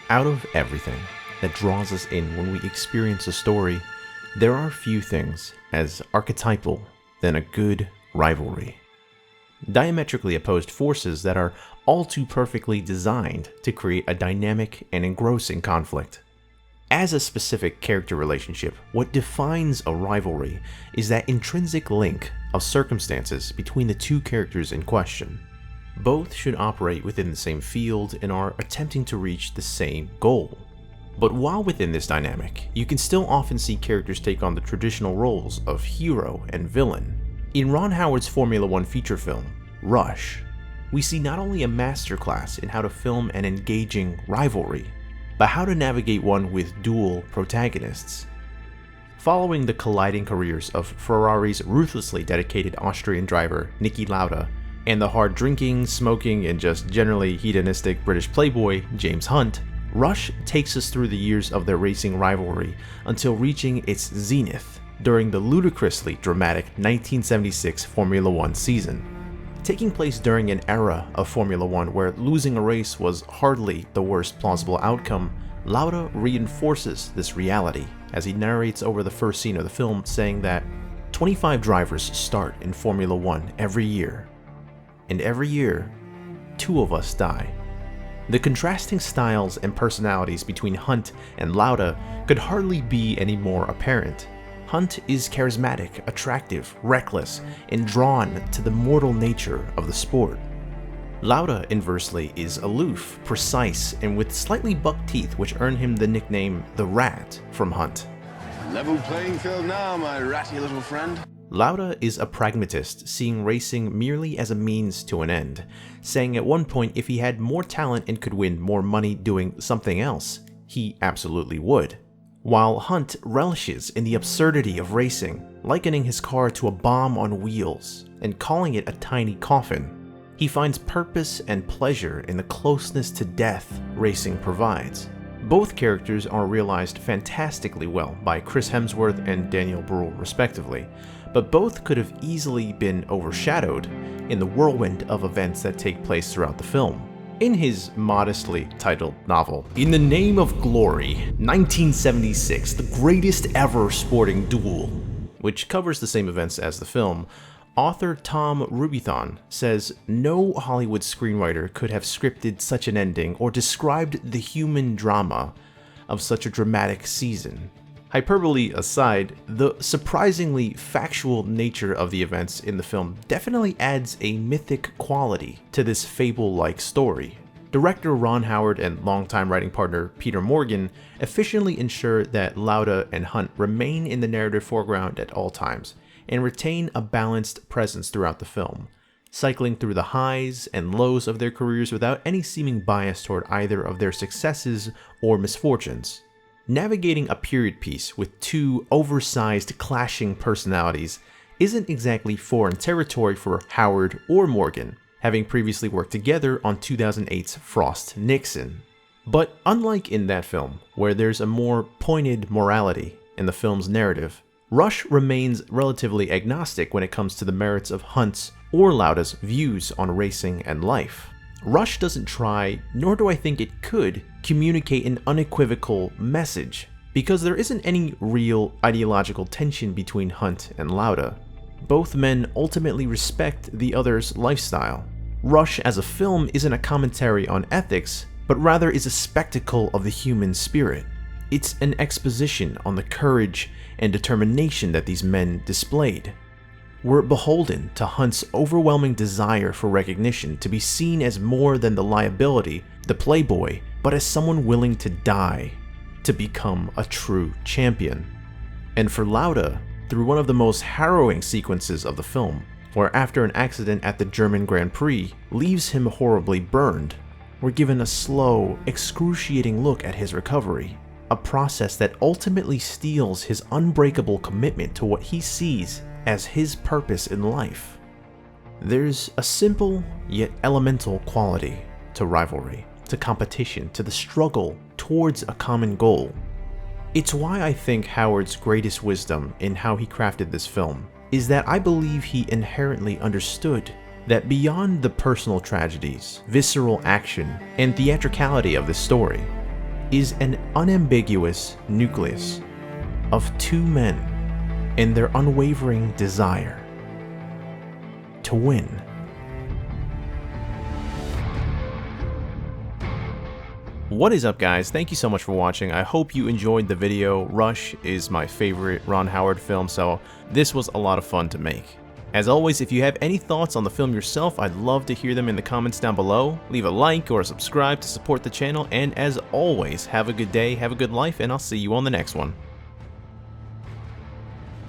Out of everything that draws us in when we experience a story, there are few things as archetypal than a good rivalry. Diametrically opposed forces that are all too perfectly designed to create a dynamic and engrossing conflict. As a specific character relationship, what defines a rivalry is that intrinsic link of circumstances between the two characters in question. Both should operate within the same field and are attempting to reach the same goal. But while within this dynamic, you can still often see characters take on the traditional roles of hero and villain. In Ron Howard's Formula One feature film, Rush, we see not only a masterclass in how to film an engaging rivalry, but how to navigate one with dual protagonists. Following the colliding careers of Ferrari's ruthlessly dedicated Austrian driver Niki Lauda and the hard-drinking, smoking, and just generally hedonistic British playboy James Hunt, Rush takes us through the years of their racing rivalry until reaching its zenith during the ludicrously dramatic 1976 Formula One season. Taking place during an era of Formula One where losing a race was hardly the worst plausible outcome, Lauda reinforces this reality as he narrates over the first scene of the film, saying that 25 drivers start in Formula One every year, and every year, 2 of us die. The contrasting styles and personalities between Hunt and Lauda could hardly be any more apparent. Hunt is charismatic, attractive, reckless, and drawn to the mortal nature of the sport. Lauda, inversely, is aloof, precise, and with slightly buck teeth which earn him the nickname The Rat from Hunt. Level playing field now, my ratty little friend. Lauda is a pragmatist, seeing racing merely as a means to an end, saying at one point if he had more talent and could win more money doing something else, he absolutely would. While Hunt relishes in the absurdity of racing, likening his car to a bomb on wheels and calling it a tiny coffin, he finds purpose and pleasure in the closeness to death racing provides. Both characters are realized fantastically well by Chris Hemsworth and Daniel Bruhl respectively, but both could have easily been overshadowed in the whirlwind of events that take place throughout the film. In his modestly titled novel, In the Name of Glory, 1976, The Greatest Ever Sporting Duel, which covers the same events as the film, author Tom Rubithon says no Hollywood screenwriter could have scripted such an ending or described the human drama of such a dramatic season. Hyperbole aside, the surprisingly factual nature of the events in the film definitely adds a mythic quality to this fable-like story. Director Ron Howard and longtime writing partner Peter Morgan efficiently ensure that Lauda and Hunt remain in the narrative foreground at all times and retain a balanced presence throughout the film, cycling through the highs and lows of their careers without any seeming bias toward either of their successes or misfortunes. Navigating a period piece with 2 oversized clashing personalities isn't exactly foreign territory for Howard or Morgan, having previously worked together on 2008's Frost Nixon. But unlike in that film, where there's a more pointed morality in the film's narrative, Rush remains relatively agnostic when it comes to the merits of Hunt's or Lauda's views on racing and life. Rush doesn't try, nor do I think it could, communicate an unequivocal message, because there isn't any real ideological tension between Hunt and Lauda. Both men ultimately respect the other's lifestyle. Rush as a film isn't a commentary on ethics, but rather is a spectacle of the human spirit. It's an exposition on the courage and determination that these men displayed. We're beholden to Hunt's overwhelming desire for recognition, to be seen as more than the liability, the playboy, but as someone willing to die to become a true champion. And for Lauda, through one of the most harrowing sequences of the film, where after an accident at the German Grand Prix leaves him horribly burned, we're given a slow, excruciating look at his recovery, a process that ultimately steals his unbreakable commitment to what he sees as his purpose in life. There's a simple yet elemental quality to rivalry, to competition, to the struggle towards a common goal. It's why I think Howard's greatest wisdom in how he crafted this film is that I believe he inherently understood that beyond the personal tragedies, visceral action, and theatricality of this story, is an unambiguous nucleus of two men and their unwavering desire to win. What is up, guys? Thank you so much for watching. I hope you enjoyed the video. Rush is my favorite Ron Howard film, so this was a lot of fun to make. As always, if you have any thoughts on the film yourself, I'd love to hear them in the comments down below. Leave a like or a subscribe to support the channel, and as always, have a good day, have a good life, and I'll see you on the next one.